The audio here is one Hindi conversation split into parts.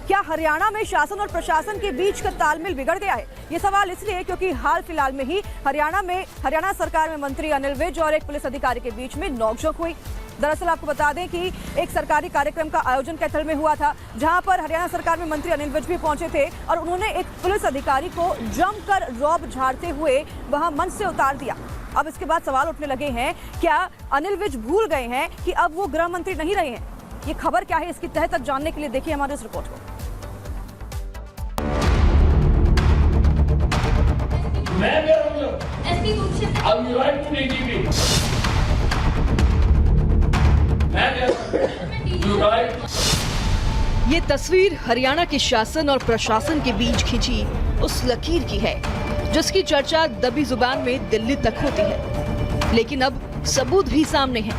क्या हरियाणा में शासन और प्रशासन के बीच का तालमेल बिगड़ गया है? ये सवाल इसलिए क्योंकि हाल फिलहाल में ही हरियाणा सरकार में मंत्री अनिल विज और एक पुलिस अधिकारी के बीच में नोकझोंक हुई। दरअसल आपको बता दें कि एक सरकारी कार्यक्रम का आयोजन कैथल में हुआ था, जहां पर हरियाणा सरकार में मंत्री अनिल विज भी पहुंचे थे और उन्होंने एक पुलिस अधिकारी को जमकर रौब झाड़ते हुए वहां मंच से उतार दिया। अब इसके बाद सवाल उठने लगे हैं, क्या अनिल विज भूल गए हैं कि अब वो गृह मंत्री नहीं रहे हैं? ये खबर क्या है, इसकी तह तक जानने के लिए देखिए हमारे इस रिपोर्ट को। ये तस्वीर हरियाणा के शासन और प्रशासन के बीच खींची उस लकीर की है जिसकी चर्चा दबी जुबान में दिल्ली तक होती है, लेकिन अब सबूत भी सामने हैं।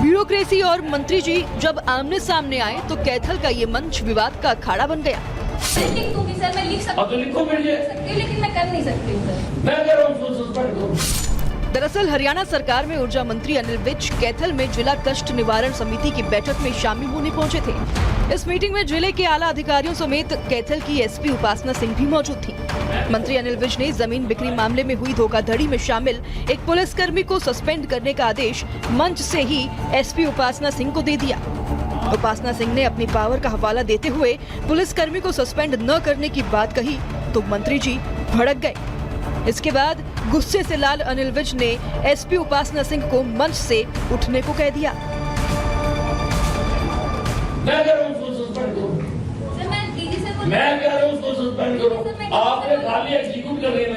ब्यूरोक्रेसी और मंत्री जी जब आमने सामने आए तो कैथल का ये मंच विवाद का अखाड़ा बन गया। लिख दूंगी सर, मैं लिख सकती हूँ, लेकिन मैं कर नहीं सकती हूँ। दरअसल हरियाणा सरकार में ऊर्जा मंत्री अनिल विज कैथल में जिला कष्ट निवारण समिति की बैठक में शामिल होने पहुंचे थे। इस मीटिंग में जिले के आला अधिकारियों समेत कैथल की एसपी उपासना सिंह भी मौजूद थी। मंत्री अनिल विज ने जमीन बिक्री मामले में हुई धोखाधड़ी में शामिल एक पुलिसकर्मी को सस्पेंड करने का आदेश मंच से ही एसपी उपासना सिंह को दे दिया। उपासना सिंह ने अपनी पावर का हवाला देते हुए पुलिसकर्मी को सस्पेंड न करने की बात कही तो मंत्री जी भड़क गए। इसके बाद गुस्से से लाल अनिल विज ने एसपी उपासना सिंह को मंच से उठने को कह दिया। मैं कह रहा हूं उसको सस्पेंड करो। सर मैं दीदी से मैं कह रहा हूं उसको सस्पेंड करो। आपने खाली एग्जीक्यूट कर रही है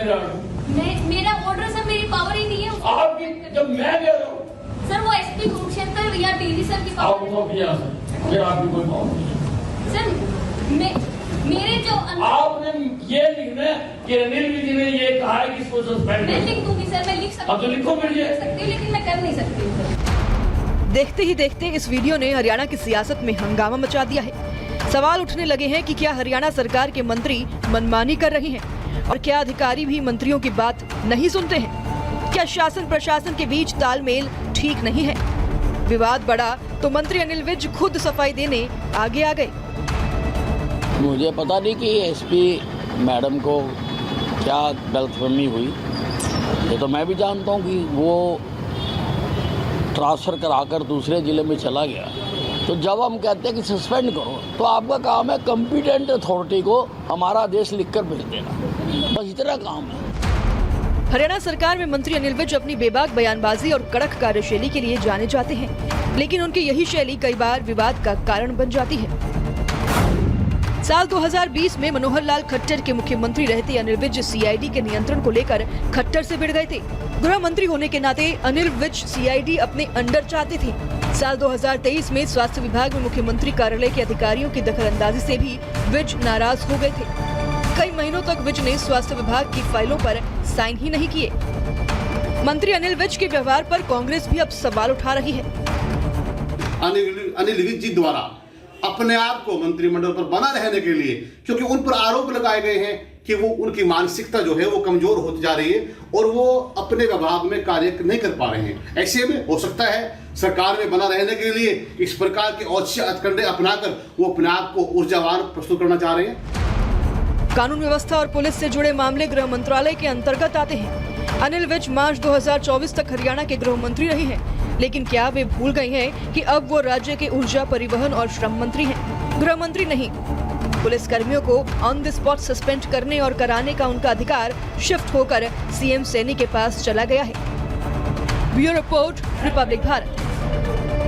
मेरा ऑर्डर सर, मेरी पावर ही नहीं है आपकी। जब मैं कह रहा हूं सर वो एसपी कुरुक्षेत्र या डीजी सर की पावर फिर आपकी कोई पावर नहीं सर। मेरे जो आपने ये लिखना है कि अनिल विज ने ये कहा है कि इसको सस्पेंड मैं लिख दूंगी सर, मैं लिख सकती हूँ, तो लिखो सकती हूँ, लेकिन मैं कर नहीं सकती हूँ। देखते ही देखते इस वीडियो ने हरियाणा की सियासत में हंगामा मचा दिया है। सवाल उठने लगे हैं कि क्या हरियाणा सरकार के मंत्री मनमानी कर रहे हैं और क्या अधिकारी भी मंत्रियों की बात नहीं सुनते हैं? क्या शासन प्रशासन के बीच तालमेल ठीक नहीं है? विवाद बढ़ा तो मंत्री अनिल विज खुद सफाई देने आगे आ गए। मुझे पता नहीं कि एसपी मैडम को क्या गलतफहमी हुई, ये तो मैं भी जानता हूँ कि वो ट्रांसफ़र कराकर दूसरे ज़िले में चला गया। तो जब हम कहते हैं कि सस्पेंड करो तो आपका काम है कॉम्पिटेंट अथॉरिटी को हमारा आदेश लिखकर भेज देना, बस इतना काम है। हरियाणा सरकार में मंत्री अनिल विज अपनी बेबाक बयानबाजी और कड़क कार्यशैली के लिए जाने जाते हैं, लेकिन उनकी यही शैली कई बार विवाद का कारण बन जाती है। साल 2020 में मनोहर लाल खट्टर के मुख्यमंत्री रहते अनिल विज सीआईडी के नियंत्रण को लेकर खट्टर से भिड़ गए थे। गृह मंत्री होने के नाते अनिल विज सीआईडी अपने अंडर चाहते थे। साल 2023 में स्वास्थ्य विभाग में मुख्यमंत्री कार्यालय के अधिकारियों की दखलंदाजी से भी विज नाराज हो गए थे। कई महीनों तक विज ने स्वास्थ्य विभाग की फाइलों पर साइन ही नहीं किए। मंत्री अनिल विज के व्यवहार पर कांग्रेस भी अब सवाल उठा रही है। अनिल विज जी द्वारा अपने आप को मंत्रिमंडल पर बना रहने के लिए, क्योंकि उन पर आरोप लगाए गए हैं कि वो उनकी मानसिकता जो है वो कमजोर होती जा रही है और वो अपने विभाग में कार्य नहीं कर पा रहे हैं। ऐसे में हो सकता है सरकार में बना रहने के लिए इस प्रकार के औचित्य हथकंडे अपनाकर वो अपने आप को ऊर्जावान प्रस्तुत करना चाह रहे हैं। कानून व्यवस्था और पुलिस से जुड़े मामले गृह मंत्रालय के अंतर्गत आते हैं। अनिल विज मार्च 2024 तक हरियाणा के गृह मंत्री रहे हैं, लेकिन क्या वे भूल गए हैं कि अब वो राज्य के ऊर्जा, परिवहन और श्रम मंत्री हैं, गृह मंत्री नहीं। पुलिस कर्मियों को ऑन द स्पॉट सस्पेंड करने और कराने का उनका अधिकार शिफ्ट होकर सीएम सैनी के पास चला गया है। Bureau report, Republic Bharat.